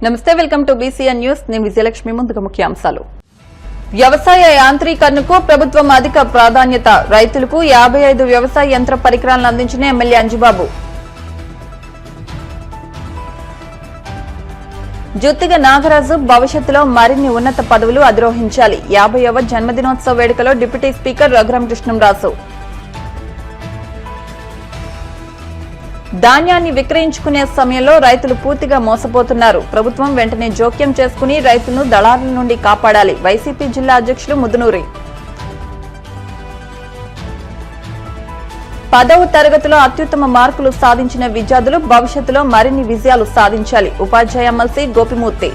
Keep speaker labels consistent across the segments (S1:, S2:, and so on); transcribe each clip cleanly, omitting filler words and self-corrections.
S1: నమస్తే, welcome to BCN news. నేను విజయలక్ష్మి. ముందుగా ముఖ్యాంశాలు. వ్యవసాయ యాంత్రీకరణకు ప్రభుత్వం అధిక ప్రాధాన్యత. రైతులకు 55 వ్యవసాయ యంత్ర పరికరాలను అందించిన ఎమ్మెల్యే అంజిబాబు. జుత్తిగ నాగరాజు భవిష్యత్తులో మరిన్ని ఉన్నత పదవులు అధిరోహించాలి. 50వ జన్మదినోత్సవ వేడుకలో డిప్యూటీ స్పీకర్ రఘురామకృష్ణంరాజు. ధాన్యాన్ని విక్రయించుకునే సమయంలో రైతులు పూర్తిగా మోసపోతున్నారు. ప్రభుత్వం వెంటనే జోక్యం చేసుకుని రైతులను దళారుల నుండి కాపాడాలి. వైసీపీ జిల్లా అధ్యక్షులు ముద్దునూరి. 10వ తరగతిలో అత్యుత్తమ మార్కులు సాధించిన విద్యార్థులు భవిష్యత్తులో మరిన్ని విజయాలు సాధించాలి. ఉపాధ్యాయ ఎమ్మెల్సీ గోపిమూర్తి.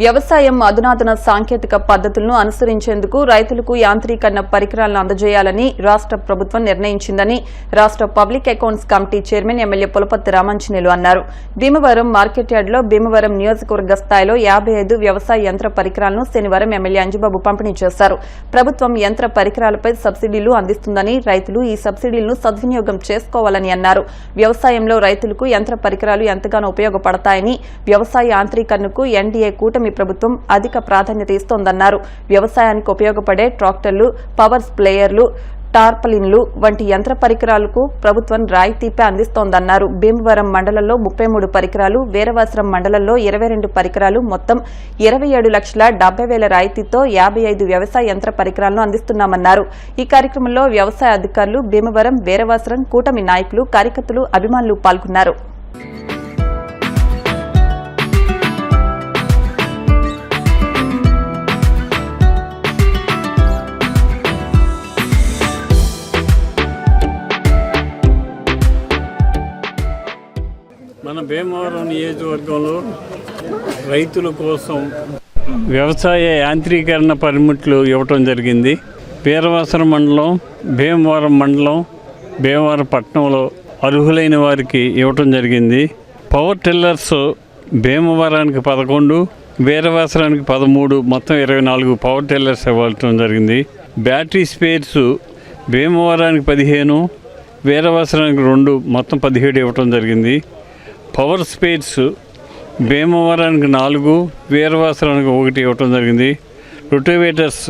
S1: వ్యవసాయం అధునాతన సాంకేతిక పద్ధతులను అనుసరించేందుకు రైతులకు యాంత్రీకరణ పరికరాలను అందజేయాలని రాష్ట్ర ప్రభుత్వం నిర్ణయించిందని రాష్ట్ర public accounts committee chairman MLA Pulaparthi Ramanjaneyulu అన్నారు. భీమవరం మార్కెట్ యార్డులో భీమవరం నియోజకవర్గ స్థాయిలో 55 వ్యవసాయ యంత్ర పరికరాలను శనివారం ఎమ్మెల్యే అంజిబాబు పంపిణీ చేశారు. ప్రభుత్వం యంత్ర పరికరాలపై సబ్సిడీలు అందిస్తుందని రైతులు ఈ సబ్సిడీలను సద్వినియోగం చేసుకోవాలని అన్నారు. వ్యవసాయంలో రైతులకు యంత్ర పరికరాలు ఎంతగానో ఉపయోగపడతాయని, వ్యవసాయ యాంత్రీకరణకు ఎన్డీఏ కూటమి ప్రభుత్వం అధిక ప్రాధాన్యత ఇస్తోందన్నారు. వ్యవసాయానికి ఉపయోగపడే ట్రాక్టర్లు, పవర్ స్ప్రేయర్లు, టార్పలిన్లు వంటి యంత్ర పరికరాలకు ప్రభుత్వం రాయితీపై అందిస్తోందన్నారు. భీమవరం మండలంలో 33 పరికరాలు, వీరవాసరం మండలంలో 22 పరికరాలు, మొత్తం 27,70,000 రాయితీతో 55 వ్యవసాయ యంత్ర పరికరాలను అందిస్తున్నామన్నారు. ఈ కార్యక్రమంలో వ్యవసాయ అధికారులు, భీమవరం, వీరవాసరం కూటమి నాయకులు, కార్యకర్తలు, అభిమానులు పాల్గొన్నారు.
S2: మన భీమవరం నియోజకవర్గంలో రైతుల కోసం వ్యవసాయ యాంత్రీకరణ పనిముట్లు ఇవ్వటం జరిగింది. వీరవాసరం మండలం, భీమవరం మండలం, భీమవరం పట్టణంలో అర్హులైన వారికి ఇవ్వటం జరిగింది. పవర్ టిల్లర్స్ భీమవరానికి 11, వీరవాసరానికి 13, మొత్తం 24 పవర్ టిల్లర్స్ ఇవ్వటం జరిగింది. బ్యాటరీ స్పేర్స్ భీమవరానికి 15, వీరవాసరానికి 2, మొత్తం 17 ఇవ్వటం జరిగింది. పవర్ స్పేర్స్ భీమవరానికి 4, వీరవాసరానికి 1 ఇవ్వటం జరిగింది. రొటోవేటర్స్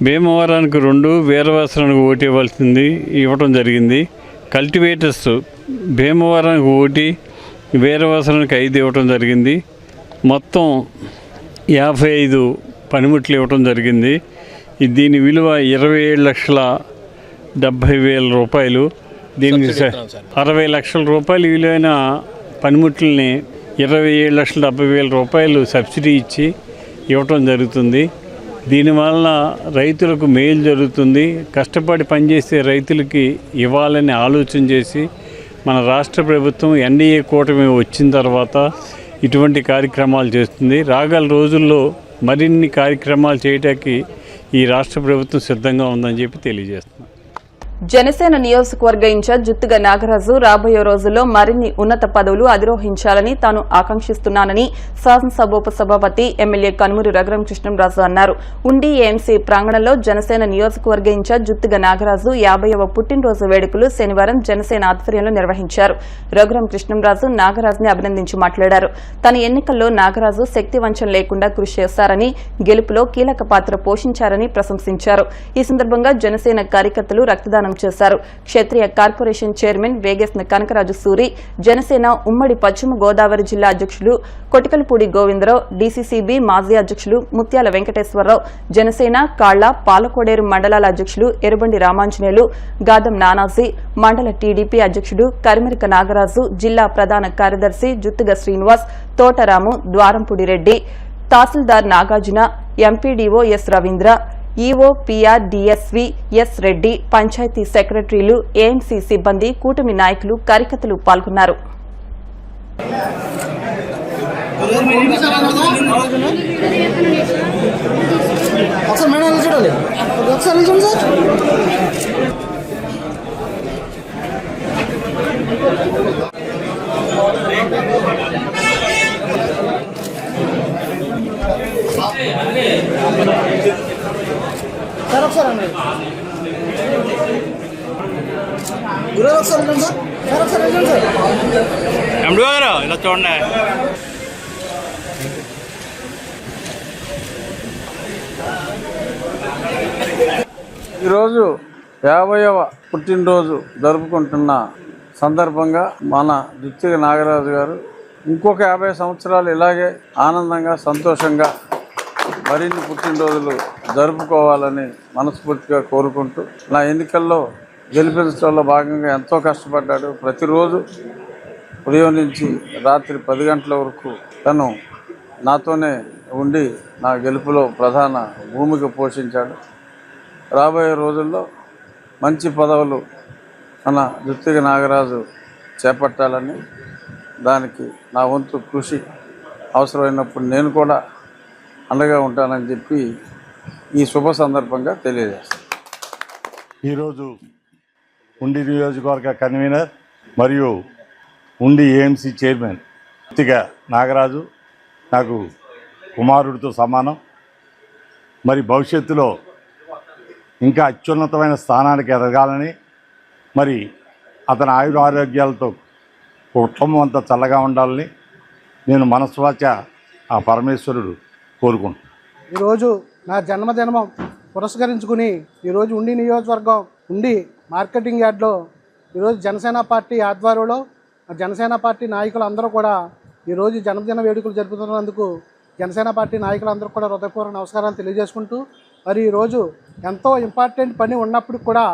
S2: భీమవరానికి 2, వీరవాసరానికి 1 ఇవ్వటం జరిగింది. కల్టివేటర్స్ భీమవరానికి 1, వీరవాసరానికి 5 ఇవ్వటం జరిగింది. మొత్తం 55 పనిముట్లు ఇవ్వటం జరిగింది. దీని విలువ 27,70,000 రూపాయలు. దీనికి 60 లక్షల రూపాయలు విలువైన పనిముట్లని 27,70,000 రూపాయలు సబ్సిడీ ఇచ్చి ఇవ్వటం జరుగుతుంది. దీనివల్ల రైతులకు మేలు జరుగుతుంది. కష్టపడి పనిచేసే రైతులకి ఇవ్వాలని ఆలోచన చేసి మన రాష్ట్ర ప్రభుత్వం ఎన్డీఏ కూటమి వచ్చిన తర్వాత ఇటువంటి కార్యక్రమాలు చేస్తుంది. రాగల రోజుల్లో మరిన్ని కార్యక్రమాలు చేయడానికి ఈ రాష్ట్ర ప్రభుత్వం సిద్ధంగా ఉందని చెప్పి తెలియజేస్తున్నాం.
S1: జనసేన నియోజకవర్గ ఇన్ఛార్జ్ జుత్తిగ నాగరాజు రాబోయే రోజుల్లో మరిన్ని ఉన్నత పదవులు అధిరోహించాలని తాను ఆకాంక్షిస్తున్నానని శాసనసభోపసభాపతి ఎమ్మెల్యే కనుమూరి రఘురామకృష్ణంరాజు అన్నారు. ఉండి ఏఎంసీ ప్రాంగణంలో జనసేన నియోజకవర్గ ఇన్ఛార్జ్ జుత్తిగ నాగరాజు 50వ పుట్టినరోజు వేడుకలు శనివారం జనసేన ఆధ్వర్యంలో నిర్వహించారు. రఘురామకృష్ణంరాజు నాగరాజుని అభినందించి మాట్లాడారు. తన ఎన్నికల్లో నాగరాజు శక్తి వంచన లేకుండా కృషి చేశారని, గెలుపులో కీలక పాత్ర పోషించారని ప్రశంసించారు. ఈ సందర్భంగా జనసేన కార్యకర్తలు రక్తదానం చేశారు. క్షత్రియ కార్పొరేషన్ చైర్మన్ వేగేశ్న కనకరాజు సూరి, జనసేన ఉమ్మడి పశ్చిమ గోదావరి జిల్లా అధ్యక్షులు కొటికలపూడి గోవిందరావు, డీసీసీబీ మాజీ అధ్యక్షులు ముత్యాల వెంకటేశ్వరరావు, జనసేన కాళ్ల పాలకోడేరు మండలాల అధ్యక్షులు ఎరుబండి రామాంజనేయులు, గాదం నానాజీ, మండల టీడీపీ అధ్యక్షుడు కరిమిరిక నాగరాజు, జిల్లా ప్రధాన కార్యదర్శి Juttiga Srinivas, Thotaramu, Dwarampudi Reddy, tahsildar Nagarjuna, MPDO S Ravindra, EO PR DSV S Reddy, panchayat సెక్రటరీలు, ఏఎంసీ సిబ్బంది, కూటమి నాయకులు, కార్యకర్తలు పాల్గొన్నారు.
S3: సార్ ఒకసారి గురువు ఒకసారి సార్
S2: ఇలా చూడండి.
S3: ఈరోజు 50వ పుట్టినరోజు జరుపుకుంటున్న సందర్భంగా మన జుత్తిగ నాగరాజు గారు ఇంకొక 50 సంవత్సరాలు ఇలాగే ఆనందంగా సంతోషంగా మరిన్ని పుట్టినరోజులు జరుపుకోవాలని మనస్ఫూర్తిగా కోరుకుంటూ, నా ఎన్నికల్లో గెలిపించడంలో భాగంగా ఎంతో కష్టపడ్డాడు. ప్రతిరోజు ఉదయం నుంచి రాత్రి 10 గంటల వరకు తను నాతోనే ఉండి నా గెలుపులో ప్రధాన భూమిక పోషించాడు. రాబోయే రోజుల్లో మంచి పదవులు మన జుత్తిగ నాగరాజు చేపట్టాలని, దానికి నా వంతు కృషి అవసరమైనప్పుడు నేను కూడా అండగా ఉంటానని చెప్పి ఈ శుభ సందర్భంగా తెలియజేస్తాను.
S4: ఈరోజు ఉండి నియోజకవర్గ కన్వీనర్ మరియు ఉండి ఏఎంసీ చైర్మన్ జుత్తిగ నాగరాజు నాకు కుమారుడితో సమానం. మరి భవిష్యత్తులో ఇంకా అత్యున్నతమైన స్థానానికి ఎదగాలని, మరి అతని ఆయుర ఆరోగ్యాలతో కుటుంబం అంతా చల్లగా ఉండాలని నేను మనస్వాచ ఆ పరమేశ్వరుడు కోరుకుంటున్నాను.
S5: ఈరోజు నా జన్మదినం పురస్కరించుకుని ఈరోజు ఉండి నియోజకవర్గం ఉండి మార్కెటింగ్ యార్డ్లో ఈరోజు జనసేన పార్టీ ఆధ్వర్యంలో జనసేన పార్టీ నాయకులు అందరూ కూడా ఈరోజు జన్మదిన వేడుకలు జరుపుతున్నందుకు జనసేన పార్టీ నాయకులందరూ కూడా హృదయపూర్వక నమస్కారాలు తెలియజేసుకుంటూ, మరి ఈరోజు ఎంతో ఇంపార్టెంట్ పని ఉన్నప్పుడు కూడా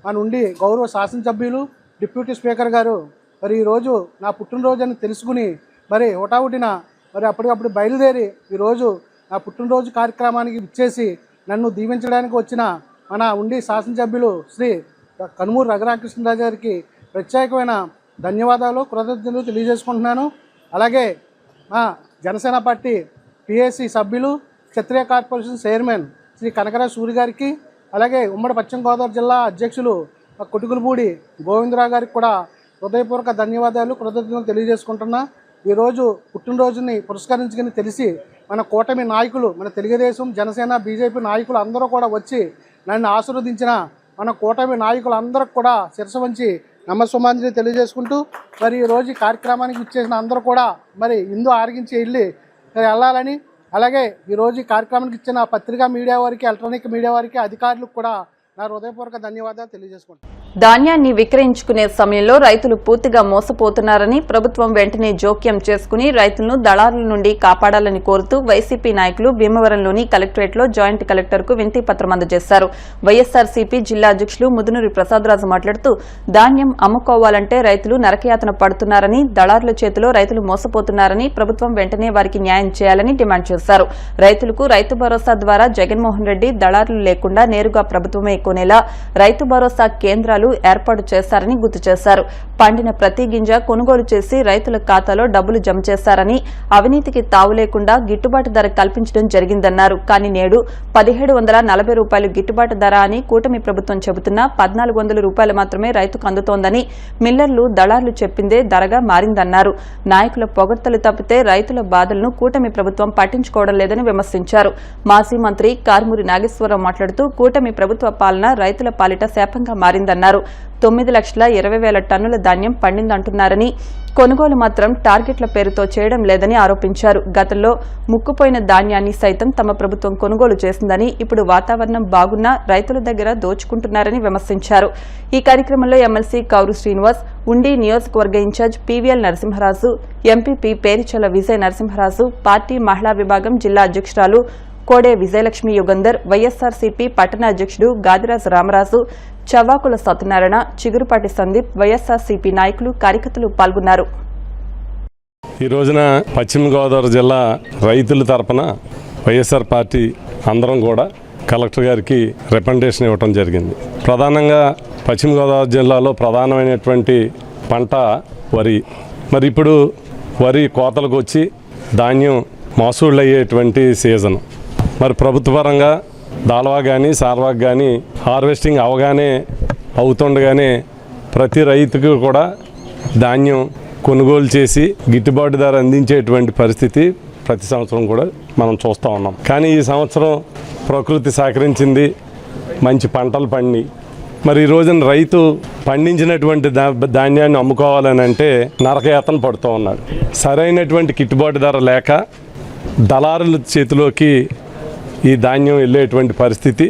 S5: మన ఉండి గౌరవ శాసనసభ్యులు డిప్యూటీ స్పీకర్ గారు మరి ఈరోజు నా పుట్టినరోజు అని తెలుసుకుని మరి హుటాహుటిన మరి అప్పటికప్పుడు బయలుదేరి ఈరోజు నా పుట్టినరోజు కార్యక్రమానికి ఇచ్చేసి నన్ను దీవించడానికి వచ్చిన మన ఉండి శాసనసభ్యులు శ్రీ కనుమూరు రఘురామకృష్ణరాజు గారికి ప్రత్యేకమైన ధన్యవాదాలు, కృతజ్ఞతలు తెలియజేసుకుంటున్నాను. అలాగే మా జనసేన పార్టీ పిఎస్సి సభ్యులు, క్షత్రియ కార్పొరేషన్ చైర్మన్ శ్రీ కనకరాజు సూరి గారికి, అలాగే ఉమ్మడి పశ్చిమ గోదావరి జిల్లా అధ్యక్షులు కొట్టుకులపూడి గోవిందరావు గారికి కూడా హృదయపూర్వక ధన్యవాదాలు, కృతజ్ఞతలు తెలియజేసుకుంటున్నా. ఈరోజు పుట్టినరోజుని పురస్కరించుకుని తెలిసి మన కూటమి నాయకులు, మన తెలుగుదేశం, జనసేన, బీజేపీ నాయకులు అందరూ కూడా వచ్చి నన్ను ఆశీర్వదించిన మన కూటమి నాయకులు అందరికి కూడా శిరస్సు వంచి నమస్సుమాంజలి తెలియజేసుకుంటూ, మరి ఈరోజు ఈ కార్యక్రమానికి ఇచ్చేసిన అందరూ కూడా మరి ఇందు ఆరగించి వెళ్ళాలని, అలాగే ఈరోజు ఈ కార్యక్రమానికి ఇచ్చిన పత్రికా మీడియా వారికి, ఎలక్ట్రానిక్ మీడియా వారికి, అధికారులకు కూడా నా హృదయపూర్వక ధన్యవాదాలు తెలియజేసుకుంటాను.
S1: ధాన్యాన్ని విక్రయించుకునే సమయంలో రైతులు పూర్తిగా మోసపోతున్నారని ప్రభుత్వం వెంటనే జోక్యం చేసుకుని రైతులను దళారుల నుండి కాపాడాలని కోరుతూ వైసీపీ నాయకులు భీమవరంలోని కలెక్టరేట్లో జాయింట్ కలెక్టర్కు వినతి పత్రం అందజేశారు. వైఎస్సార్సీపీ జిల్లా అధ్యక్షులు ముదునూరి ప్రసాదరాజు మాట్లాడుతూ ధాన్యం అమ్ముకోవాలంటే రైతులు నరకయాతన పడుతున్నారని, దళారుల చేతిలో రైతులు మోసపోతున్నారని, ప్రభుత్వం వెంటనే వారికి న్యాయం చేయాలని డిమాండ్ చేశారు. రైతులకు రైతు భరోసా ద్వారా జగన్మోహన్ రెడ్డి దళారులు లేకుండా నేరుగా ప్రభుత్వమే కొనేలా రైతు భరోసా కేంద్రాలు ఏర్పాటు చేశారని గుర్తు చేశారు. పండిన ప్రతి గింజ కొనుగోలు చేసి రైతుల ఖాతాలో డబ్బులు జమ చేశారని, అవినీతికి తావు లేకుండా గిట్టుబాటు ధర కల్పించడం జరిగిందన్నారు. కానీ నేడు 1740 రూపాయలు గిట్టుబాటు ధర అని కూటమి ప్రభుత్వం చెబుతున్నా 1400 రూపాయలు మాత్రమే రైతుకు అందుతోందని, మిల్లర్లు, దళారులు చెప్పిందే ధరగా మారిందన్నారు. నాయకుల పొగడ్తలు తప్పితే రైతుల బాధలను కూటమి ప్రభుత్వం పట్టించుకోవడం లేదని విమర్శించారు. మాజీ మంత్రి కారుమూరి నాగేశ్వరరావు మాట్లాడుతూ కూటమి ప్రభుత్వ పాలన రైతుల పాలిట శాపంగా మారిందన్నారు. 9,20,000 టన్నుల ధాన్యం పండిందంటున్నారని, కొనుగోలు మాత్రం టార్గెట్ల పేరుతో చేయడం లేదని ఆరోపించారు. గతంలో ముక్కుపోయిన ధాన్యాన్ని సైతం తమ ప్రభుత్వం కొనుగోలు చేసిందని, ఇప్పుడు వాతావరణం బాగున్నా రైతుల దగ్గర దోచుకుంటున్నారని విమర్శించారు. ఈ కార్యక్రమంలో ఎమ్మెల్సీ కౌరు శ్రీనివాస్, ఉండి నియోజకవర్గ ఇన్ఛార్జ్ పీవీఎల్ నరసింహరాజు, ఎంపీపీ పేరిచల విజయ నరసింహరాజు, పార్టీ మహిళా విభాగం జిల్లా అధ్యక్షురాలు కోడే విజయలక్ష్మి యుగంధర్, వైఎస్సార్సీపీ పట్టణ అధ్యక్షుడు గాదిరాజు రామరాజు, చవ్వాకుల సత్యనారాయణ, చిగురుపాటి సందీప్, వైఎస్సార్సీపీ నాయకులు, కార్యకర్తలు పాల్గొన్నారు.
S6: ఈ రోజున పశ్చిమ గోదావరి జిల్లా రైతుల తరపున వైఎస్ఆర్ పార్టీ అందరం కూడా కలెక్టర్ గారికి రికమెండేషన్ ఇవ్వడం జరిగింది. ప్రధానంగా పశ్చిమ గోదావరి జిల్లాలో ప్రధానమైనటువంటి పంట వరి. మరి ఇప్పుడు వరి కోతలకు వచ్చి ధాన్యం మాసూళ్ళు అయ్యేటువంటి సీజన్. మరి ప్రభుత్వపరంగా దాల్వా కానీ సార్వాక్ కానీ హార్వెస్టింగ్ అవగానే అవుతుండగానే ప్రతి రైతుకు కూడా ధాన్యం కొనుగోలు చేసి గిట్టుబాటు ధర అందించేటువంటి పరిస్థితి ప్రతి సంవత్సరం కూడా మనం చూస్తూ ఉన్నాం. కానీ ఈ సంవత్సరం ప్రకృతి సహకరించింది, మంచి పంటలు పండి మరి ఈ రోజున రైతు పండించినటువంటి ధాన్యాన్ని అమ్ముకోవాలని అంటే నరకయాతన పడుతూ ఉన్నాడు. సరైనటువంటి గిట్టుబాటు ధర లేక దళారుల చేతిలోకి ఈ ధాన్యం వెళ్ళేటువంటి పరిస్థితి,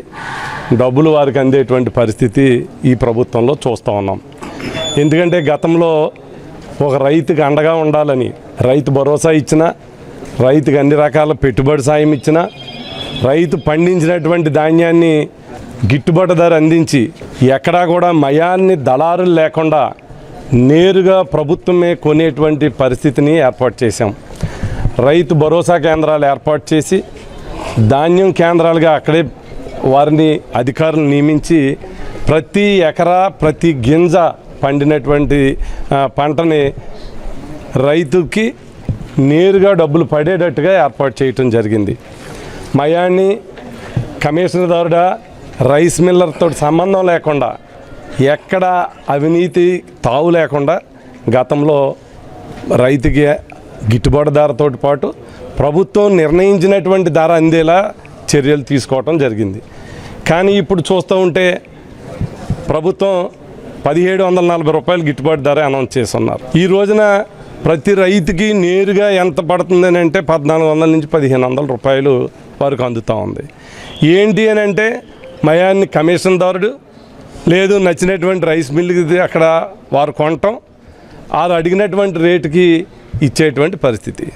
S6: డబ్బులు వారికి అందేటువంటి పరిస్థితి ఈ ప్రభుత్వంలో చూస్తూ ఉన్నాం. ఎందుకంటే గతంలో ఒక రైతుకి అండగా ఉండాలని రైతు భరోసా ఇచ్చినా, రైతుకి అన్ని రకాల పెట్టుబడి సాయం ఇచ్చినా, రైతు పండించినటువంటి ధాన్యాన్ని గిట్టుబాటు ధర అందించి ఎక్కడా కూడా మయాన్ని దళారులు లేకుండా నేరుగా ప్రభుత్వమే కొనేటువంటి పరిస్థితిని ఏర్పాటు చేశాం. రైతు భరోసా కేంద్రాలు ఏర్పాటు చేసి ధాన్యం కేంద్రాలుగా అక్కడే వారిని అధికారులు నియమించి ప్రతి ఎకరా ప్రతి గింజ పండినటువంటి పంటని రైతుకి నేరుగా డబ్బులు పడేటట్టుగా ఏర్పాటు చేయటం జరిగింది. మయాన్ని కమిషనర్దారుడా రైస్ మిల్లర్తో సంబంధం లేకుండా ఎక్కడ అవినీతి తావు లేకుండా గతంలో రైతుకి గిట్టుబాటు ధరతో పాటు ప్రభుత్వం నిర్ణయించినటువంటి ధర అందేలా చర్యలు తీసుకోవటం జరిగింది. కానీ ఇప్పుడు చూస్తూ ఉంటే ప్రభుత్వం 1740 రూపాయలు గిట్టుబాటు ధర అనౌన్స్ చేస్తున్నారు. ఈ రోజున ప్రతి రైతుకి నేరుగా ఎంత పడుతుందని అంటే 1400 నుంచి 1500 రూపాయలు వారికి అందుతూ ఉంది. ఏంటి అని అంటే మయాన్ని కమిషన్దారుడు లేదు నచ్చినటువంటి రైస్ మిల్లుకి అక్కడ వారు కొనటం, వారు అడిగినటువంటి రేటుకి ఇచ్చేటువంటి పరిస్థితి.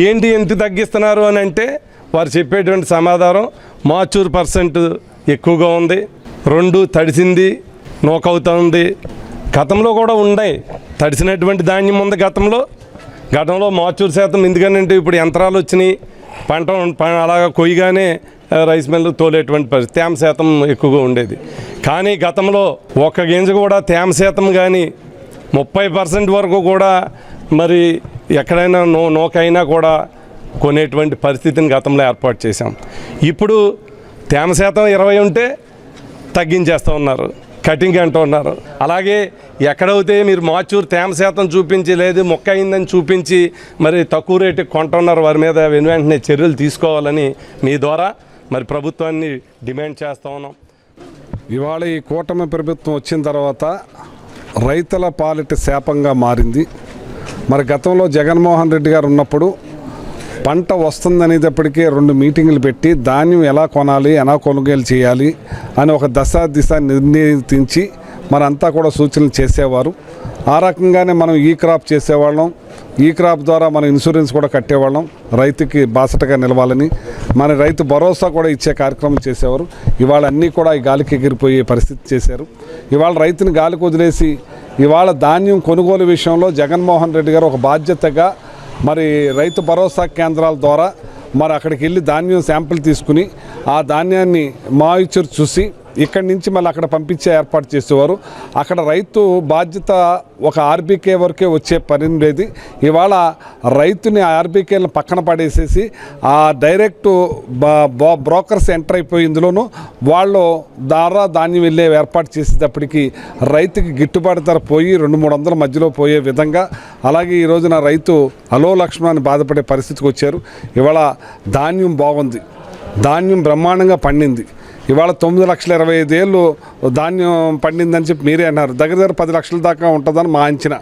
S6: ఏంటి ఎంత తగ్గిస్తున్నారు అని అంటే వారు చెప్పేటువంటి సమాధానం మాచూర్ % ఎక్కువగా ఉంది, 2 తడిసింది నోకవుతుంది. గతంలో కూడా ఉన్నాయి, తడిసినటువంటి ధాన్యం ఉంది గతంలో మాచూర్ శాతం. ఎందుకనంటే ఇప్పుడు యంత్రాలు వచ్చినాయి, పంట అలాగా కొయ్యగానే రైస్ మిల్లు తోలేటువంటి పరిస్థితి, తేమ శాతం ఎక్కువగా ఉండేది. కానీ గతంలో ఒక్క గింజ కూడా తేమ శాతం కానీ 30% వరకు కూడా మరి ఎక్కడైనా నోకైనా కూడా కొనేటువంటి పరిస్థితిని గతంలో ఏర్పాటు చేశాం. ఇప్పుడు తేమ శాతం 20 ఉంటే తగ్గించేస్తూ ఉన్నారు, కటింగ్ అంటూ ఉన్నారు. అలాగే ఎక్కడైతే మీరు మాచూర్ తేమ శాతం చూపించి లేదు మొక్క అయిందని చూపించి మరి తక్కువ రేటుకి కొంటున్నారు, వారి మీద వెంటనే చర్యలు తీసుకోవాలని మీ ద్వారా మరి ప్రభుత్వాన్ని డిమాండ్ చేస్తూ ఉన్నాం.
S7: ఇవాళ ఈ కూటమి ప్రభుత్వం వచ్చిన తర్వాత రైతుల పాలిట శాపంగా మారింది. మరి గతంలో జగన్మోహన్ రెడ్డి గారు ఉన్నప్పుడు పంట వస్తుందనేటప్పటికీ 2 మీటింగులు పెట్టి ధాన్యం ఎలా కొనాలి, ఎలా కొనుగోలు చేయాలి అని ఒక దిశ నిర్ణయించి మరంతా కూడా సూచనలు చేసేవారు. ఆ రకంగానే మనం ఈ క్రాప్ చేసేవాళ్ళం. ఈ క్రాప్ ద్వారా మనం ఇన్సూరెన్స్ కూడా కట్టేవాళ్ళం, రైతుకి బాసటగా నిలవాలని. మన రైతు భరోసా కూడా ఇచ్చే కార్యక్రమం చేసేవారు. ఇవాళ అన్నీ కూడా ఈ గాలికి ఎగిరిపోయే పరిస్థితి చేశారు. ఇవాళ రైతుని గాలికి వదిలేసి ఇవాళ ధాన్యం కొనుగోలు విషయంలో జగన్మోహన్ రెడ్డి గారు ఒక బాధ్యతగా మరి రైతు భరోసా కేంద్రాల ద్వారా మరి అక్కడికి వెళ్ళి ధాన్యం శాంపిల్ తీసుకుని ఆ ధాన్యాన్ని మాయిచర్ చూసి ఇక్కడి నుంచి మళ్ళీ అక్కడ పంపించే ఏర్పాటు చేసేవారు. అక్కడ రైతు బాధ్యత ఒక ఆర్బీకే వరకే వచ్చే పని ఉండేది. ఇవాళ రైతుని ఆర్బీకేలను పక్కన పడేసేసి ఆ డైరెక్టు బ్రోకర్స్ ఎంటర్ అయిపోయి ఇందులోనూ వాళ్ళు ధాన్యం వెళ్ళే ఏర్పాటు చేసేటప్పటికి రైతుకి గిట్టుబాటు ధర పోయి 200-300 మధ్యలో పోయే విధంగా, అలాగే ఈ రోజున రైతు అలో లక్ష్మణ్ బాధపడే పరిస్థితికి వచ్చారు. ఇవాళ ధాన్యం బాగుంది, ధాన్యం బ్రహ్మాండంగా పండింది. ఇవాళ 9,25,000 ధాన్యం పండిందని చెప్పి మీరే అన్నారు. దగ్గర 10 లక్షల దాకా ఉంటుందని మా అంచనా.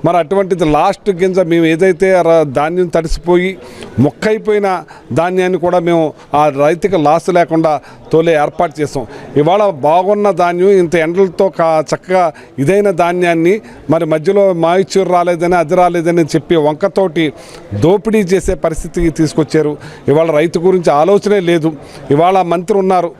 S7: మరి అటువంటిది లాస్ట్ గింజ మేము ఏదైతే ధాన్యం తడిసిపోయి మొక్కైపోయిన ధాన్యాన్ని కూడా మేము ఆ రైతుకి లాస్ లేకుండా తోలే ఏర్పాటు చేస్తాం. ఇవాళ బాగున్న ధాన్యం ఇంత ఎండలతో చక్కగా ఇదైన ధాన్యాన్ని మరి మధ్యలో మాయిచూరు రాలేదని అది రాలేదని చెప్పి వంకతోటి దోపిడీ చేసే పరిస్థితికి తీసుకొచ్చారు. ఇవాళ రైతు గురించి ఆలోచనే లేదు. ఇవాళ మంత్రి ఉన్నారు,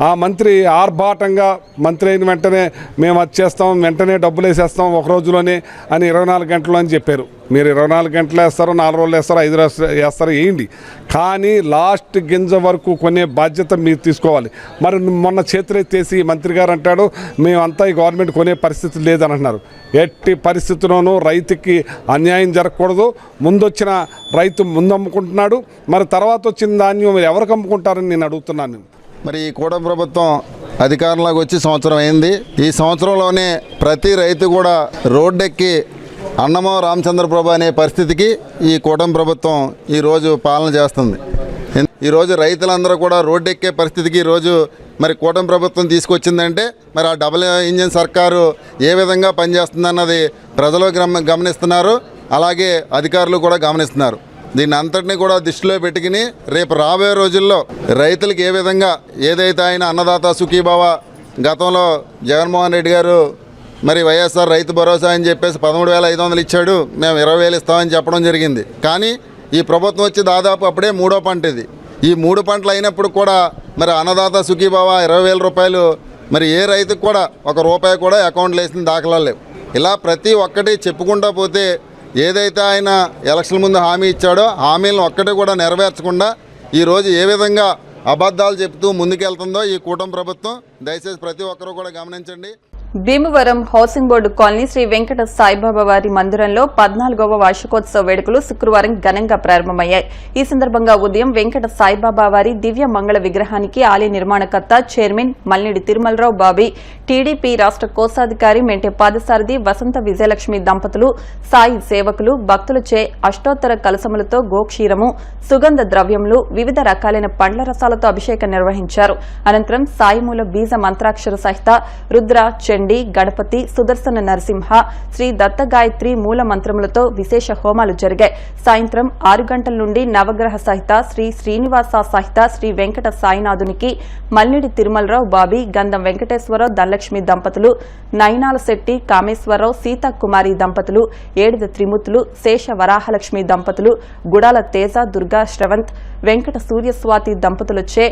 S7: ఆ మంత్రి ఆర్భాటంగా మంత్రి అయిన వెంటనే మేము అది చేస్తాం, వెంటనే డబ్బులు వేసేస్తాం ఒక రోజులోనే అని 24 గంటలు అని చెప్పారు. మీరు 24 గంటలు వేస్తారో 4 రోజులు వేస్తారో 5 రోజులు వేస్తారో వేయండి, కానీ లాస్ట్ గింజ వరకు కొనే బాధ్యత మీరు తీసుకోవాలి. మరి మొన్న చేతులెత్తేసి మంత్రి గారు అంటాడు మేమంతా ఈ గవర్నమెంట్ కొనే పరిస్థితి లేదని అంటున్నారు. ఎట్టి పరిస్థితుల్లోనూ రైతుకి అన్యాయం జరగకూడదు. ముందొచ్చిన రైతు ముందు అమ్ముకుంటున్నాడు, మరి తర్వాత వచ్చిన ధాన్యం ఎవరికి అమ్ముకుంటారని నేను అడుగుతున్నాను.
S8: మరి ఈ కూటమి ప్రభుత్వం అధికారంలోకి వచ్చి సంవత్సరం అయింది. ఈ సంవత్సరంలోనే ప్రతి రైతు కూడా రోడ్డెక్కి అన్నమో రామచంద్రప్రభు అనే పరిస్థితికి ఈ కూటమి ప్రభుత్వం ఈరోజు పాలన చేస్తుంది. ఈరోజు రైతులందరూ కూడా రోడ్డెక్కే పరిస్థితికి ఈరోజు మరి కూటమి ప్రభుత్వం తీసుకొచ్చిందంటే మరి ఆ డబుల్ ఇంజిన్ సర్కారు ఏ విధంగా పనిచేస్తుందన్నది ప్రజలు గమనిస్తున్నారు, అలాగే అధికారులు కూడా గమనిస్తున్నారు. దీన్ని అంతటినీ కూడా దృష్టిలో పెట్టుకుని రేపు రాబోయే రోజుల్లో రైతులకు ఏ విధంగా ఏదైతే ఆయన అన్నదాత సుఖీభావ గతంలో జగన్మోహన్ రెడ్డి గారు మరి వైఎస్ఆర్ రైతు భరోసా అని చెప్పేసి 13,500 ఇచ్చాడు, మేము 20,000 ఇస్తామని చెప్పడం జరిగింది. కానీ ఈ ప్రభుత్వం వచ్చి దాదాపు అప్పుడే 3వ పంట ఇది. ఈ 3 పంటలు అయినప్పుడు కూడా మరి అన్నదాత సుఖీభావ 20,000 రూపాయలు మరి ఏ రైతుకు కూడా ₹1 కూడా అకౌంట్లో వేసిన దాఖలాలు లేవు. ఇలా ప్రతి ఒక్కటి చెప్పుకుంటూ పోతే ఏదైతే ఆయన ఎలక్షన్ ముందు హామీ ఇచ్చాడో హామీలను ఒక్కటి కూడా నెరవేర్చకుండా ఈరోజు ఏ విధంగా అబద్ధాలు చెప్తూ ముందుకెళ్తుందో ఈ కూటమి ప్రభుత్వం దయచేసి ప్రతి ఒక్కరూ కూడా గమనించండి.
S1: Bhimavaram housing board colony Shri Venkata Saibaba వారి మందిరంలో 14వ వార్షికోత్సవ వేడుకలు శుక్రవారం ఘనంగా ప్రారంభమయ్యాయి. ఈ సందర్భంగా ఉదయం వెంకట సాయిబాబా వారి దివ్య మంగళ విగ్రహానికి ఆలయ నిర్మాణకర్త చైర్మన్ మల్లిడి తిరుమలరావు బాబీ, టీడీపీ రాష్ట్ర కోశాధికారి మెంటే పాదసారథి వసంత విజయలక్ష్మి దంపతులు, సాయి సేవకులు, భక్తులచే అష్టోత్తర కలసములతో గోక్షీరము, సుగంధ ద్రవ్యములు, వివిధ రకాలైన పండ్ల రసాలతో అభిషేకం నిర్వహించారు. అనంతరం సాయిమూల బీజ మంత్రాక్షర సహిత రుద్ర, చండి, గణపతి, సుదర్శన నరసింహ, శ్రీ దత్తగాయత్రి మూల మంత్రములతో విశేష హోమాలు జరిగాయి. సాయంత్రం 6 గంటల నుండి నవగ్రహ సహిత శ్రీ శ్రీనివాస సహిత శ్రీ వెంకట సాయినాథునికి మల్లిడి తిరుమలరావు బాబీ, గంధం వెంకటేశ్వరరావు ధనలక్ష్మి దంపతులు, నయనాల శెట్టి కామేశ్వరరావు సీతాకుమారి దంపతులు, ఏడిద త్రిమూర్తులు, శేష వరాహలక్ష్మి దంపతులు, గుడాల తేజ, దుర్గా శ్రవంత్, వెంకట సూర్యస్వాతి దంపతులచే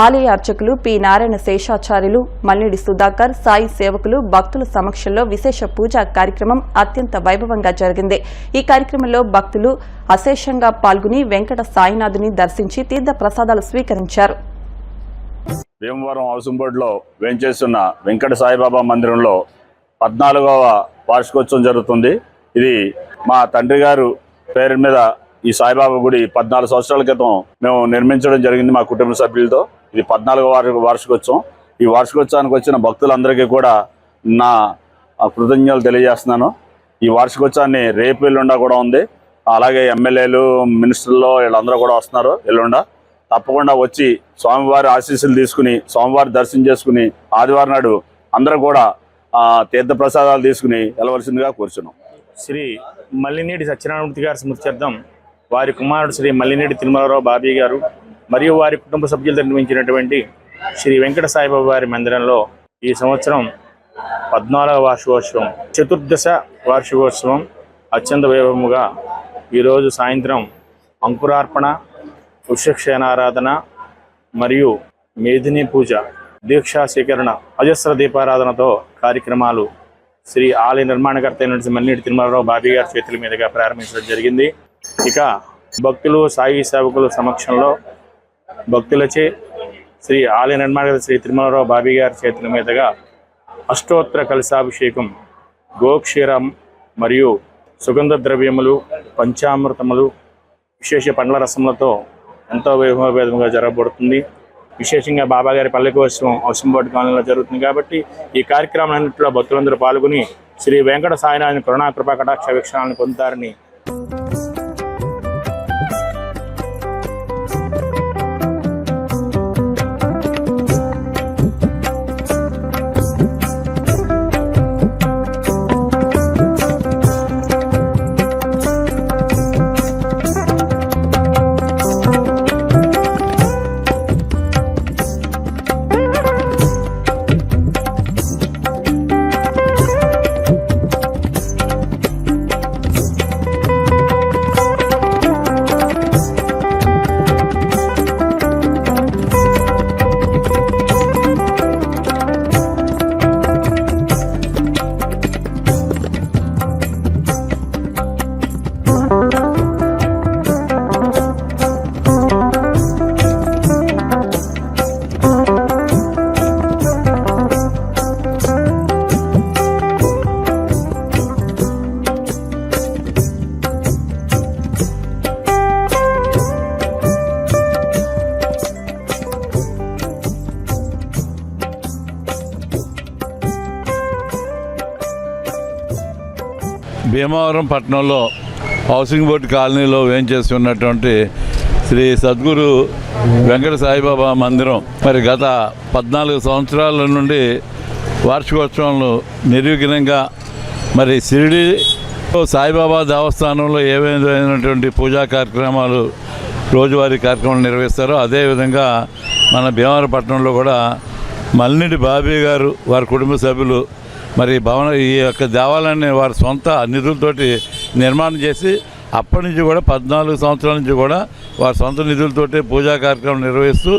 S1: ఆలయ అర్చకులు పి నారాయణ శేషాచార్యులు, మల్లిడి సుధాకర్, సాయి సేవకులు, భక్తుల సమక్షంలో విశేష పూజా కార్యక్రమం అత్యంత వైభవంగా జరిగింది. ఈ కార్యక్రమంలో భక్తులు అశేషంగా పాల్గొని వెంకట సాయినాథుని దర్శించి తీర్థ ప్రసాదాలు స్వీకరించారు.
S9: భీమవరం హౌసింగ్ బోర్డులో వేంచేస్తున్న వెంకట సాయిబాబా మందిరంలో 14వ వార్షికోత్సవం జరుగుతుంది. ఇది మా తండ్రి గారు పేరు మీద ఈ సాయిబాబా గుడి 14 సంవత్సరాల క్రితం మేము నిర్మించడం జరిగింది మా కుటుంబ సభ్యులతో. ఇది 14వ వార్షికోత్సవం. ఈ వార్షికోత్సవానికి వచ్చిన భక్తులందరికీ కూడా నా కృతజ్ఞతలు తెలియజేస్తున్నాను. ఈ వార్షికోత్సవాన్ని రేపు ఎల్లుండా కూడా ఉంది. అలాగే ఎమ్మెల్యేలు, మినిస్టర్లు వీళ్ళందరూ కూడా వస్తున్నారు ఎల్లుండా. తప్పకుండా వచ్చి స్వామివారి ఆశీస్సులు తీసుకుని స్వామివారి దర్శనం చేసుకుని ఆదివారం నాడు అందరూ కూడా తీర్థ ప్రసాదాలు తీసుకుని వెళ్ళవలసిందిగా కోరుచున్నాం.
S10: శ్రీ మల్లినేడి సత్యనారాయణమూర్తి గారి స్మృత్యర్థం వారి కుమారుడు శ్రీ మల్లినేడి తిరుమలరావు బాబీ గారు మరియు వారి కుటుంబ సభ్యులతో నిర్మించినటువంటి శ్రీ వెంకట సాయిబాబా వారి మందిరంలో ఈ సంవత్సరం 14వ వార్షికోత్సవం, చతుర్దశ వార్షికోత్సవం అత్యంత వైభవముగా ఈరోజు సాయంత్రం అంకురార్పణ, వృక్షక్షేణారాధన మరియు మేదిని పూజ, దీక్షా స్వీకరణ, అజస్ర దీపారాధనతో కార్యక్రమాలు శ్రీ ఆలయ నిర్మాణకర్త అయిన మల్లినేడి తిరుమలరావు బాబీ గారి చేతుల మీదుగా ప్రారంభించడం జరిగింది. ఇక భక్తులు, సాయి సేవకుల సమక్షంలో భక్తులచే శ్రీ ఆలయ నిర్మాణకర్త శ్రీ తిరుమలరావు బాబీ గారి చేతుల మీదుగా అష్టోత్తర కలశాభిషేకం, గోక్షీరం మరియు సుగంధ ద్రవ్యములు, పంచామృతములు, విశేష పండ్ల రసములతో ఎంతో వైభవపేతంగా జరగబడుతుంది. విశేషంగా బాబాగారి పల్లెకోత్సవం హౌసింగ్ బోర్డు కాలనీలో జరుగుతుంది కాబట్టి ఈ కార్యక్రమాలన్నింటిలో భక్తులందరూ పాల్గొని శ్రీ వెంకట సాయినాథుని కరుణా కృపా కటాక్ష వీక్షణాలను పొందుతారని
S11: భీమవరం పట్టణంలో హౌసింగ్ బోర్డు కాలనీలో వేంచేసి ఉన్నటువంటి శ్రీ సద్గురు వెంకట సాయిబాబా మందిరం మరి గత 14 సంవత్సరాల నుండి వార్షికోత్సవాలను నిర్విఘ్నంగా మరి షిరిడి సాయిబాబా దేవస్థానంలో ఏవైనటువంటి పూజా కార్యక్రమాలు రోజువారీ కార్యక్రమాలు నిర్వహిస్తారో అదేవిధంగా మన భీమవరపట్నంలో కూడా మల్లినేటి బాబీ గారు వారి కుటుంబ సభ్యులు మరి ఈ యొక్క దేవాలయాన్ని వారి సొంత నిధులతోటి నిర్మాణం చేసి అప్పటి నుంచి కూడా 14 సంవత్సరాల నుంచి కూడా వారి సొంత నిధులతోటి పూజా కార్యక్రమం నిర్వహిస్తూ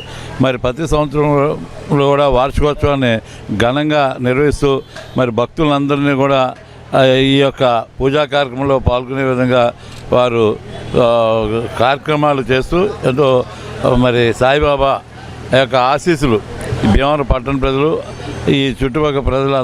S11: మరి ప్రతి సంవత్సరంలో కూడా వార్షికోత్సవాన్ని ఘనంగా నిర్వహిస్తూ మరి భక్తులందరినీ కూడా ఈ యొక్క పూజా కార్యక్రమంలో పాల్గొనే విధంగా వారు కార్యక్రమాలు చేస్తూ ఎంతో మరి సాయిబాబా యొక్క ఆశీస్సులు భీమవరం పట్టణ ప్రజలు ఈ చుట్టుపక్కల ప్రజలు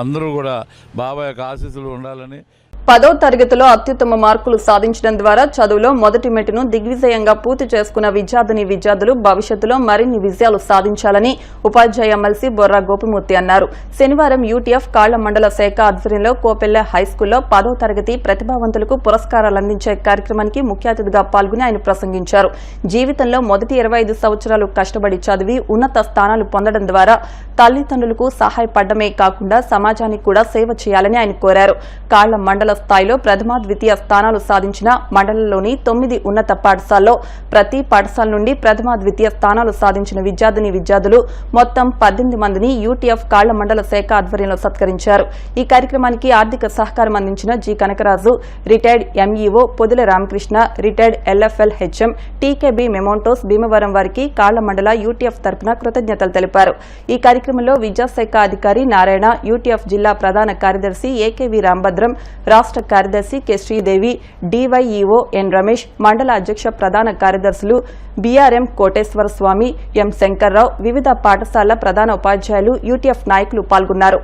S11: అందరూ కూడా బాబా యొక్క ఆశీస్సులు ఉండాలని
S1: 10వ తరగతిలో అత్యుత్తమ మార్కులు సాధించడం ద్వారా చదువులో మొదటి మెట్టును దిగ్విజయంగా పూర్తి చేసుకున్న విద్యార్థులు భవిష్యత్తులో మరిన్ని విజయాలు సాధించాలని ఉపాధ్యాయ ఎమ్మెల్సీ బొర్రా గోపిమూర్తి అన్నారు. శనివారం యూటీఎఫ్ కాళ్ల మండల శాఖ ఆధ్వర్యంలో కోపెల్ల హైస్కూల్లో 10వ తరగతి ప్రతిభావంతులకు పురస్కారాలు అందించే కార్యక్రమానికి ముఖ్య అతిథిగా పాల్గొని ఆయన ప్రసంగించారు. జీవితంలో మొదటి 25 సంవత్సరాలు కష్టపడి చదివి ఉన్నత స్థానాలు పొందడం ద్వారా తల్లిదండ్రులకు సహాయపడమే కాకుండా సమాజానికి కూడా సేవ చేయాలని ఆయన కోరారు. కాళ్ల మండల స్థాయిలో ప్రథమ ద్వితీయ స్థానాలు సాధించిన మండలంలోని 9 ఉన్నత పాఠశాలలో ప్రతి పాఠశాల నుండి ప్రథమ ద్వితీయ స్థానాలు సాధించిన విద్యార్థులు మొత్తం 18 మందిని యూటీఎఫ్ కాళ్ల మండల శాఖ ఆధ్వర్యంలో సత్కరించారు. ఈ కార్యక్రమానికి ఆర్థిక సహకారం అందించిన G Kanakaraju, retired MEO Podula Ramakrishna, retired LFL HM TKB mementos Bhimavaram వారికి కాళ్ల మండల యూటీఎఫ్ తరపున కృతజ్ఞతలు తెలిపారు. ఈ కార్యక్రమంలో విద్యాశాఖ అధికారి నారాయణ, యూటీఎఫ్ జిల్లా ప్రధాన కార్యదర్శి ఏకేవి రాంభద్రం, రాష్ట్ర కార్యదర్శి K Sridevi, DYEO N Ramesh, మండల అధ్యక్ష ప్రధాన కార్యదర్శులు బీఆర్ఎం కోటేశ్వర స్వామి, ఎం శంకర్రావు, వివిధ పాఠశాలల ప్రధాన ఉపాధ్యాయులు, యూటీఎఫ్ నాయకులు పాల్గొన్నారు.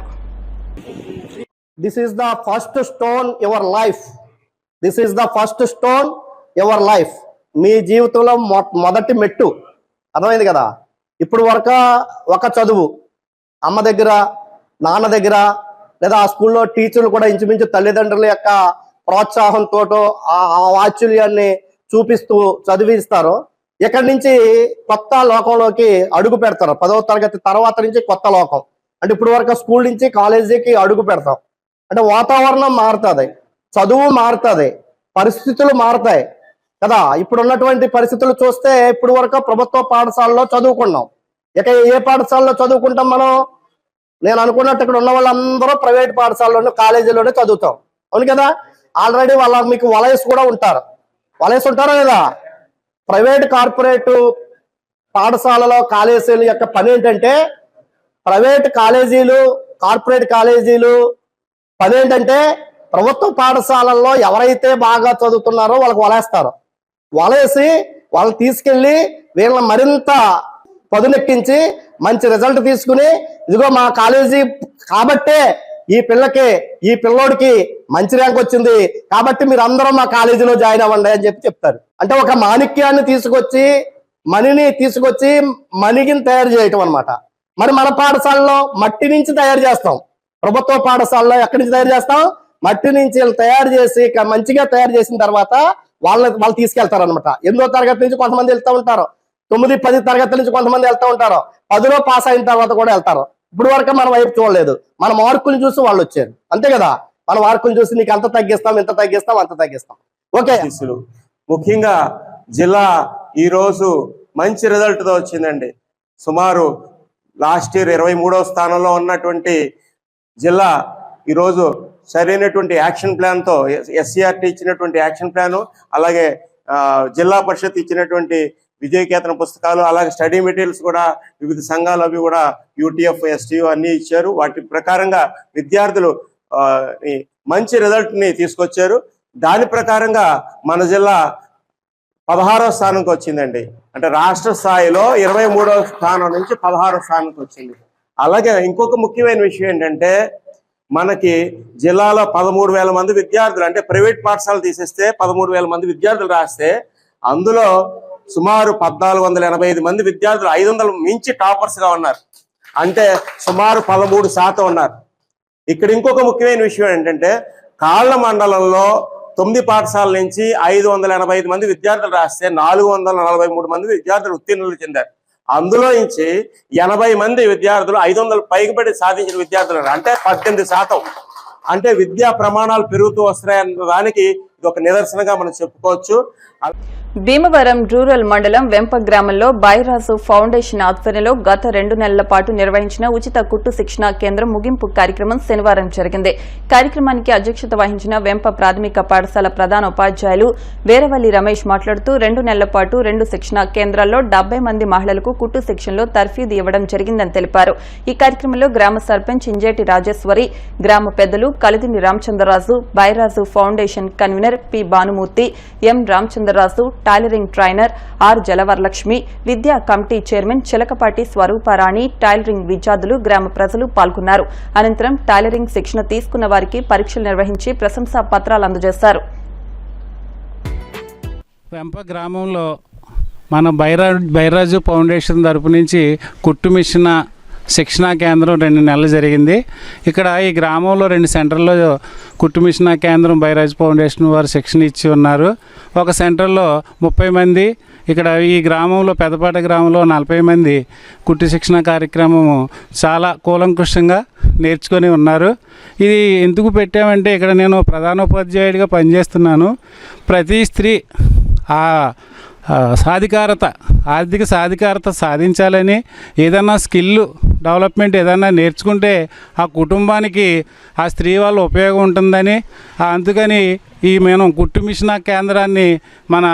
S5: This is the first stone your life. This is the first stone your life. మీ జీవితంలో మొదటి మెట్టు. అర్థమైంది కదా? ఇప్పుడు వరకు ఒక చదువు అమ్మ దగ్గర, నాన్న దగ్గర, లేదా ఆ స్కూల్లో టీచర్లు కూడా ఇంచుమించు తల్లిదండ్రుల యొక్క ప్రోత్సాహంతో ఆ వాత్సల్యాన్ని చూపిస్తూ చదివిస్తారు. ఇక్కడి నుంచి కొత్త లోకంలోకి అడుగు పెడతారు. 10వ తరగతి తర్వాత నుంచి కొత్త లోకం. అంటే ఇప్పుడు వరకు స్కూల్ నుంచి కాలేజీకి అడుగు పెడతాం. అంటే వాతావరణం మారుతుంది, చదువు మారుతుంది, పరిస్థితులు మారుతాయి కదా. ఇప్పుడు ఉన్నటువంటి పరిస్థితులు చూస్తే ఇప్పుడు వరకు ప్రభుత్వ పాఠశాలలో చదువుకున్నాం. ఇక ఏ పాఠశాలలో చదువుకుంటాం మనం? నేను అనుకున్నట్టు ఇక్కడ ఉన్న వాళ్ళందరూ ప్రైవేట్ పాఠశాలలోనే కాలేజీలోనే చదువుతాం. అవును కదా? ఆల్రెడీ మీకు వలయస్ కూడా ఉంటారు. వలయస్ ఉంటారా లేదా? ప్రైవేట్ కార్పొరేట్ పాఠశాలలో కాలేజీల యొక్క పని ఏంటంటే, ప్రైవేట్ కాలేజీలు కార్పొరేట్ కాలేజీలు పని ఏంటంటే ప్రభుత్వ పాఠశాలల్లో ఎవరైతే బాగా చదువుతున్నారో వాళ్ళకి వలేస్తారు. వలేసి వాళ్ళు తీసుకెళ్లి వీళ్ళని మరింత పదునెక్కించి మంచి రిజల్ట్ తీసుకుని, ఇదిగో మా కాలేజీ కాబట్టే ఈ పిల్లోడికి మంచి ర్యాంక్ వచ్చింది కాబట్టి మీరు అందరూ మా కాలేజీలో జాయిన్ అవ్వండి అని చెప్తారు. అంటే ఒక మాణిక్యాన్ని తీసుకొచ్చి మణిగిని తయారు చేయటం అనమాట. మరి మన పాఠశాలలో మట్టి నుంచి తయారు చేస్తాం. ప్రభుత్వ పాఠశాలలో ఎక్కడి నుంచి తయారు చేస్తాం? మట్టి నుంచి తయారు చేసి మంచిగా తయారు చేసిన తర్వాత వాళ్ళు తీసుకెళ్తారు అనమాట. 8వ తరగతి నుంచి కొంతమంది వెళ్తూ ఉంటారు, 9, 10 తరగతి నుంచి కొంతమంది వెళ్తూ ఉంటారు, 10లో పాస్ అయిన తర్వాత కూడా వెళ్తారు. ఇప్పుడు వరకు మన వైపు చూడలేదు, మన మార్కులు చూసి వాళ్ళు వచ్చారు. అంతే కదా? మన మార్కులు చూసి నీకు అంత తగ్గిస్తాం, ఇంత తగ్గిస్తాం, అంత తగ్గిస్తాం. ఓకే.
S12: ముఖ్యంగా జిల్లా ఈరోజు మంచి రిజల్ట్తో వచ్చిందండి. సుమారు లాస్ట్ ఇయర్ 23వ స్థానంలో ఉన్నటువంటి జిల్లా ఈరోజు సరైనటువంటి యాక్షన్ ప్లాన్తో, ఎస్సీఆర్టీ ఇచ్చినటువంటి యాక్షన్ ప్లాను, అలాగే జిల్లా పరిషత్ ఇచ్చినటువంటి విజయకేతన పుస్తకాలు, అలాగే స్టడీ మెటీరియల్స్ కూడా వివిధ సంఘాలు అవి కూడా యూటీఎఫ్, ఎస్టీయూ అన్నీ ఇచ్చారు. వాటి ప్రకారంగా విద్యార్థులు మంచి రిజల్ట్ని తీసుకొచ్చారు. దాని ప్రకారంగా మన జిల్లా 16వ స్థానంకి వచ్చిందండి. అంటే రాష్ట్ర స్థాయిలో 23వ స్థానం నుంచి 16వ స్థానంకి వచ్చింది. అలాగే ఇంకొక ముఖ్యమైన విషయం ఏంటంటే, మనకి జిల్లాలో 13,000 మంది విద్యార్థులు, అంటే ప్రైవేట్ పాఠశాలలు తీసేస్తే 13,000 మంది విద్యార్థులు రాస్తే అందులో సుమారు 1,485 మంది విద్యార్థులు 500 మించి టాపర్స్గా ఉన్నారు. అంటే సుమారు 13% ఉన్నారు. ఇక్కడ ఇంకొక ముఖ్యమైన విషయం ఏంటంటే, కాళ్ల మండలంలో 9 పాఠశాలల నుంచి 585 మంది విద్యార్థులు రాస్తే 443 మంది విద్యార్థులు ఉత్తీర్ణులు చెందారు. అందులో నుంచి 80 మంది విద్యార్థులు 500 పైబడి సాధించిన విద్యార్థులు, అంటే 18%. అంటే విద్యా ప్రమాణాలు పెరుగుతూ వస్తున్నాయన్న దానికి ఇది ఒక నిదర్శనంగా మనం చెప్పుకోవచ్చు.
S1: భీమవరం రూరల్ మండలం వెంప గ్రామంలో బైరాజు ఫౌండేషన్ ఆధ్వర్యంలో గత 2 నెలల పాటు నిర్వహించిన ఉచిత కుట్టు శిక్షణ కేంద్రం ముగింపు కార్యక్రమం శనివారం జరిగింది. కార్యక్రమానికి అధ్యక్షత వహించిన వెంప ప్రాథమిక పాఠశాల ప్రధాన ఉపాధ్యాయులు వీరవల్లి రమేష్ మాట్లాడుతూ 2 నెలల పాటు 2 శిక్షణ కేంద్రాల్లో 70 మంది మహిళలకు కుట్టు శిక్షణలో తర్ఫీదు ఇవ్వడం జరిగిందని తెలిపారు. ఈ కార్యక్రమంలో గ్రామ సర్పంచ్ ఇంజేటి రాజేశ్వరి, గ్రామ పెద్దలు Kalidindi Ramachandraraju, Byraju foundation convener P Bhanumurthy, M Ramachandraraju, tailoring trainer R Jalavaralakshmi, విద్యా committee chairman Chilakapati Swarooparani, tailoring విద్యార్థులు, గ్రామ ప్రజలు పాల్గొన్నారు. అనంతరం టైలరింగ్ శిక్షణ తీసుకున్న వారికి పరీక్షలు నిర్వహించి ప్రశంసా పత్రాలు అందజేశారు.
S13: వెంప గ్రామంలో మన బైరాజు ఫౌండేషన్ తరపు నుంచి కుట్టు మిషన్ శిక్షణా కేంద్రం 2 నెలలు జరిగింది. ఇక్కడ ఈ గ్రామంలో 2 సెంటర్లో కుట్టు మిషన్ కేంద్రం బైరాజు ఫౌండేషన్ వారు శిక్షణ ఇచ్చి ఉన్నారు. ఒక సెంటర్లో 30 మంది, ఇక్కడ ఈ గ్రామంలో పెద్దపాట గ్రామంలో 40 మంది కుట్టు శిక్షణ కార్యక్రమము చాలా కూలంకుషంగా నేర్చుకొని ఉన్నారు. ఇది ఎందుకు పెట్టామంటే ఇక్కడ నేను ప్రధానోపాధ్యాయుడిగా పనిచేస్తున్నాను. ప్రతి స్త్రీ సాధికారత, ఆర్థిక సాధికారత సాధించాలని, ఏదన్నా స్కిల్ డెవలప్మెంట్ ఏదన్నా నేర్చుకుంటే ఆ కుటుంబానికి ఆ స్త్రీ వల్ల ఉపయోగం ఉంటుందని, అందుకని మనం కుట్టు మిషన్ కేంద్రాన్ని మన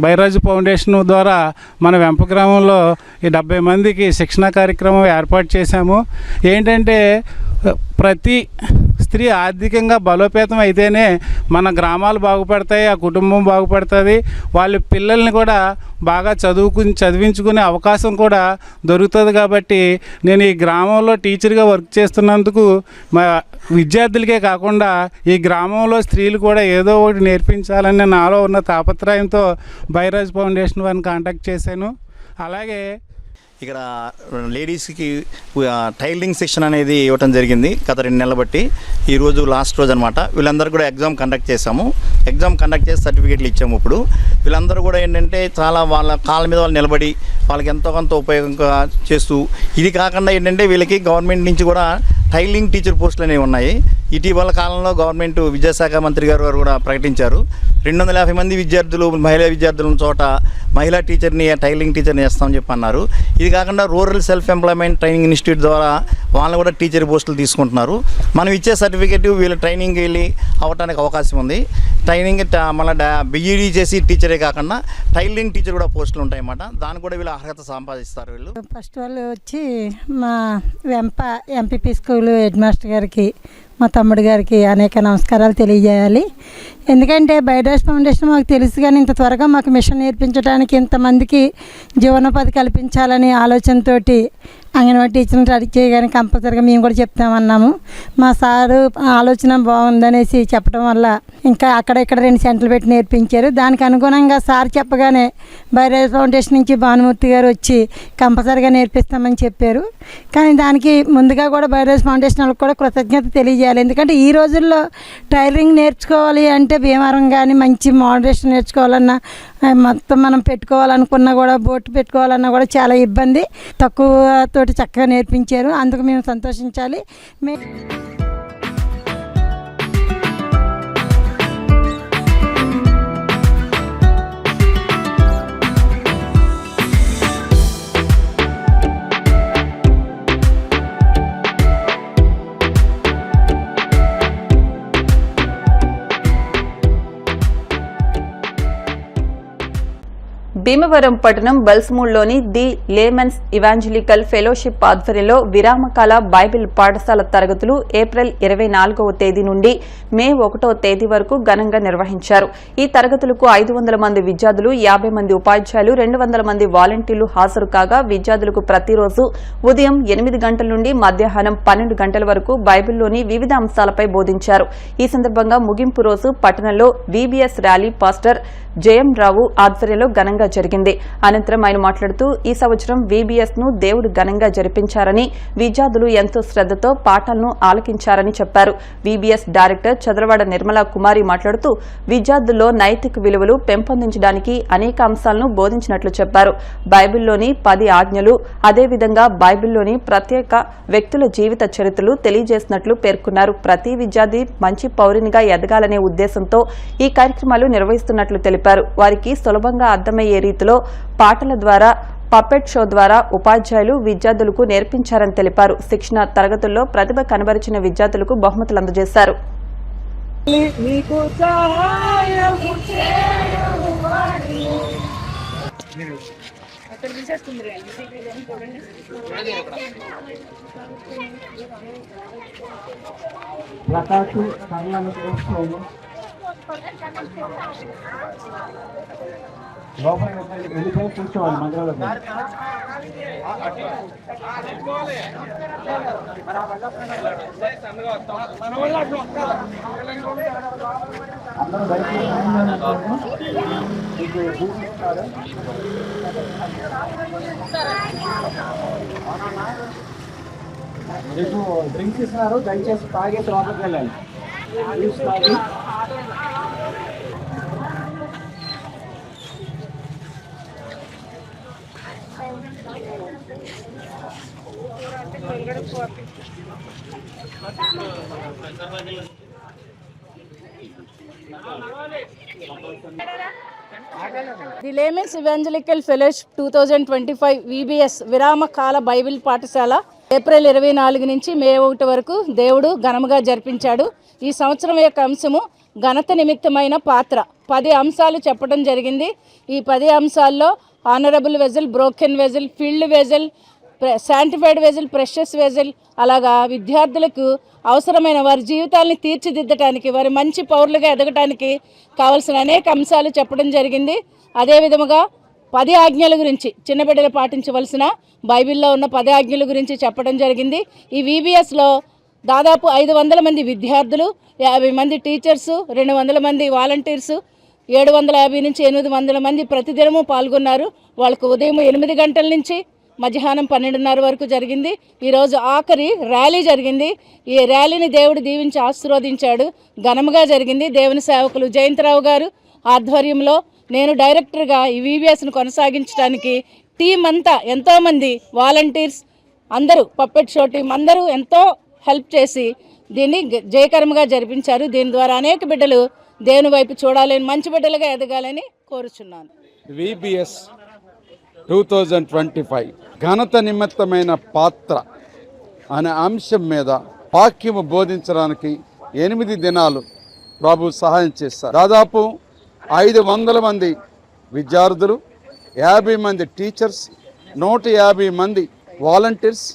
S13: బైరాజు ఫౌండేషన్ ద్వారా మన వెంప గ్రామంలో ఈ 70 మందికి శిక్షణ కార్యక్రమం ఏర్పాటు చేశాము. ఏంటంటే ప్రతి స్త్రీ ఆర్థికంగా బలోపేతం అయితేనే మన గ్రామాలు బాగుపడతాయి, ఆ కుటుంబం బాగుపడుతుంది, వాళ్ళ పిల్లల్ని కూడా బాగా చదివించుకునే అవకాశం కూడా దొరుకుతుంది. కాబట్టి నేను ఈ గ్రామంలో టీచర్గా వర్క్ చేస్తున్నందుకు మా విద్యార్థులకే కాకుండా ఈ గ్రామంలో స్త్రీలు కూడా ఏదో ఒకటి నేర్పించాలని నాలో ఉన్న తాపత్రయంతో బైరాజ్ ఫౌండేషన్ వారిని కాంటాక్ట్ చేశాను. అలాగే
S14: ఇక్కడ లేడీస్కి టైలరింగ్ సెక్షన్ అనేది ఇవ్వటం జరిగింది గత 2 నెలలు బట్టి. ఈరోజు లాస్ట్ రోజు అనమాట. వీళ్ళందరూ కూడా ఎగ్జామ్ కండక్ట్ చేశాము. ఎగ్జామ్ కండక్ట్ చేసి సర్టిఫికేట్లు ఇచ్చాము. ఇప్పుడు వీళ్ళందరూ కూడా ఏంటంటే చాలా వాళ్ళ కాళ్ళ మీద వాళ్ళు నిలబడి వాళ్ళకి ఎంతో కొంత ఉపయోగంగా చేస్తూ, ఇది కాకుండా ఏంటంటే వీళ్ళకి గవర్నమెంట్ నుంచి కూడా టైలరింగ్ టీచర్ పోస్టులు అనేవి ఉన్నాయి. ఇటీవల కాలంలో గవర్నమెంట్ విద్యాశాఖ మంత్రి గారు కూడా ప్రకటించారు. 250 మంది విద్యార్థులు, మహిళా విద్యార్థుల చోట మహిళా టీచర్ని, టైలరింగ్ టీచర్ని వేస్తామని చెప్పి అన్నారు. ఇది కాకుండా rural self employment training institute ద్వారా వాళ్ళని కూడా టీచర్ పోస్టులు తీసుకుంటున్నారు. మనం ఇచ్చే సర్టిఫికేట్ వీళ్ళు ట్రైనింగ్కి వెళ్ళి అవ్వడానికి అవకాశం ఉంది. ట్రైనింగ్ మళ్ళీ బీఈడీ చేసి టీచరే కాకుండా టైలరింగ్ టీచర్ కూడా పోస్టులు ఉంటాయన్నమాట. దానికి కూడా వీళ్ళు అర్హత సంపాదిస్తారు. వీళ్ళు
S15: ఫస్ట్ వాళ్ళు వచ్చి మా వెంప ఎంపీపీ స్కూల్ హెడ్ మాస్టర్ గారికి, మా తమ్ముడు గారికి అనేక నమస్కారాలు తెలియజేయాలి. ఎందుకంటే బైరాజ్ ఫౌండేషన్ మాకు తెలుసు, కానీ ఇంత త్వరగా మాకు మిషన్ నేర్పించడానికి ఇంతమందికి జీవనోపాధి కల్పించాలని ఆలోచనతోటి అంగన్వాడీ టీచర్ని రెడీ చేయగానే కంపల్సరీగా మేము కూడా చెప్తామన్నాము. మా సారు ఆలోచన బాగుందనేసి చెప్పడం వల్ల ఇంకా అక్కడెక్కడ 2 సెంటర్లు పెట్టి నేర్పించారు. దానికి అనుగుణంగా సార్ చెప్పగానే బైరాజ్ ఫౌండేషన్ నుంచి భానుమూర్తి గారు వచ్చి కంపల్సరీగా నేర్పిస్తామని చెప్పారు. కానీ దానికి ముందుగా కూడా బైరాజ్ ఫౌండేషన్ వాళ్ళకి కూడా కృతజ్ఞత తెలియజేయాలి. ఎందుకంటే ఈ రోజుల్లో టైలరింగ్ నేర్చుకోవాలి అంటే భీమవరం కానీ మంచి మోడరేషన్ నేర్చుకోవాలన్నా, మొత్తం మనం పెట్టుకోవాలనుకున్నా కూడా, బోట్ పెట్టుకోవాలన్నా కూడా చాలా ఇబ్బంది. తక్కువ తోటి చక్కగా నేర్పించారు. అందుకు మేము సంతోషించాలి.
S1: భీమవరం పట్టణం బల్స్మూడ్లోని ది లేమన్స్ ఇవాంజలికల్ ఫెలోషిప్ ఆధ్వర్యంలో విరామకాల బైబిల్ పాఠశాల తరగతులు ఏప్రిల్ 24వ తేదీ నుండి మే 1వ తేదీ వరకు ఘనంగా నిర్వహించారు. ఈ తరగతులకు 500 మంది విద్యార్థులు, 50 మంది ఉపాధ్యాయులు, 200 మంది వాలంటీర్లు హాజరు కాగా విద్యార్థులకు ప్రతిరోజు ఉదయం 8 గంటల నుండి మధ్యాహ్నం 12 గంటల వరకు బైబిల్లోని వివిధ అంశాలపై బోధించారు. ఈ సందర్భంగా ముగింపు రోజు పట్టణంలో వీబీఎస్ ర్యాలీ పాస్టర్ జయం రావు ఆధ్వర్యంలో ఘనంగా ఘనంగా జరిగింది. అనంతరం ఆయన మాట్లాడుతూ ఈ సంవత్సరం VBS ను దేవుడు ఘనంగా జరిపించారని, విద్యార్థులు ఎంతో శ్రద్ధతో పాఠాలను ఆలకించారని చెప్పారు. VBS డైరెక్టర్ చదరవాడ నిర్మలా కుమారి మాట్లాడుతూ విద్యార్థుల్లో నైతిక విలువలు పెంపొందించడానికి అనేక అంశాలను బోధించినట్లు చెప్పారు. బైబిల్లోని 10 ఆజ్ఞలు, అదేవిధంగా బైబిల్లోని ప్రత్యేక వ్యక్తుల జీవిత చరిత్రలు తెలియజేసినట్లు పేర్కొన్నారు. ప్రతి విద్యార్థి మంచి పౌరునిగా ఎదగాలనే ఉద్దేశంతో ఈ కార్యక్రమాలు నిర్వహిస్తున్నట్లు తెలిపారు. వారికి సులభంగా అర్థమయ్యే రీతిలో పాటల ద్వారా, పపెట్ షో ద్వారా ఉపాధ్యాయులు విద్యార్థులకు నేర్పించారని తెలిపారు. శిక్షణ తరగతుల్లో ప్రతిభ కనబరిచిన విద్యార్థులకు బహుమతులు అందజేశారు.
S5: కూర్చోవాలి మందిరంలో. మీకు డ్రింక్స్ ఇస్తున్నారు, దయచేసి తాగేసి లోపలికి వెళ్ళాలి.
S15: The laymen's evangelical fellowship 2025 VBS విరామకాల బైబిల్ పాఠశాల ఏప్రిల్ 24 నుంచి మే 1 వరకు దేవుడు ఘనముగా జరిపించాడు. ఈ సంవత్సరం యొక్క అంశము ఘనత నిమిత్తమైన పాత్ర. 10 అంశాలు చెప్పడం జరిగింది. ఈ 10 అంశాల్లో honourable vessel, broken vessel, field vessel, sanctified vessel, precious vessel, అలాగా విద్యార్థులకు అవసరమైన వారి జీవితాలని తీర్చిదిద్దటానికి, వారి మంచి పౌరులుగా ఎదగటానికి కావలసిన అనేక అంశాలు చెప్పడం జరిగింది. అదేవిధముగా 10 ఆజ్ఞల గురించి, చిన్న బిడ్డలు పాటించవలసిన బైబిల్లో ఉన్న 10 ఆజ్ఞల గురించి చెప్పడం జరిగింది. ఈ VBSలో దాదాపు 500 మంది విద్యార్థులు, 50 మంది టీచర్సు, 200 మంది వాలంటీర్సు, 750 నుంచి 800 మంది ప్రతిదినము పాల్గొన్నారు. వాళ్ళకు ఉదయం 8 గంటల నుంచి మధ్యాహ్నం 12:30 వరకు జరిగింది. ఈరోజు ఆఖరి ర్యాలీ జరిగింది. ఈ ర్యాలీని దేవుడు దీవించి ఆశీర్వదించాడు. ఘనముగా జరిగింది. దేవుని సేవకులు జయంతరావు గారు ఆధ్వర్యంలో నేను డైరెక్టర్గా ఈ VBSను కొనసాగించడానికి టీం అంతా, ఎంతోమంది వాలంటీర్స్ అందరూ, పప్పెట్ షో టీం అందరూ ఎంతో హెల్ప్ చేసి దీన్ని జయకరంగా జరిపించారు. దీని ద్వారా అనేక బిడ్డలు దేవుని వైపు చూడాలని, మంచి బిడ్డలుగా ఎదగాలని కోరుచున్నాను.
S7: VBS 2025 ఘనత నిమిత్తమైన పాత్ర అనే అంశం మీద వాక్యము బోధించడానికి 8 దినాలు ప్రభు సహాయం చేస్తారు. దాదాపు 500 మంది విద్యార్థులు, 50 మంది టీచర్స్, 150 మంది వాలంటీర్స్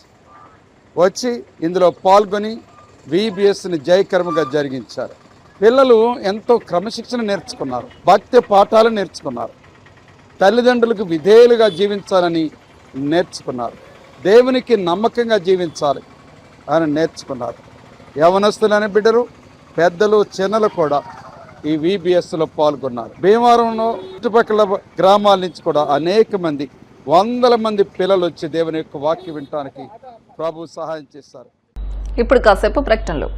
S7: వచ్చి ఇందులో పాల్గొని VBSని జయకరముగా జరిగించారు. పిల్లలు ఎంతో క్రమశిక్షణ నేర్చుకున్నారు, భక్తి పాఠాలు నేర్చుకున్నారు, తల్లిదండ్రులకు విధేయులుగా జీవించాలని నేర్చుకున్నారు, దేవునికి నమ్మకంగా జీవించాలి అని నేర్చుకున్నారు. యవనస్తులైన బిడ్డలు, పెద్దలు, చిన్నలు కూడా ఈ VBSలో పాల్గొన్నారు. భీమవరంలో చుట్టుపక్కల గ్రామాల నుంచి కూడా అనేక మంది, 100 మంది పిల్లలు వచ్చి దేవుని యొక్క వాక్యం వినడానికి ప్రభు సహాయం చేస్తారు.
S1: ఇప్పుడు కాసేపు ప్రకటనలు.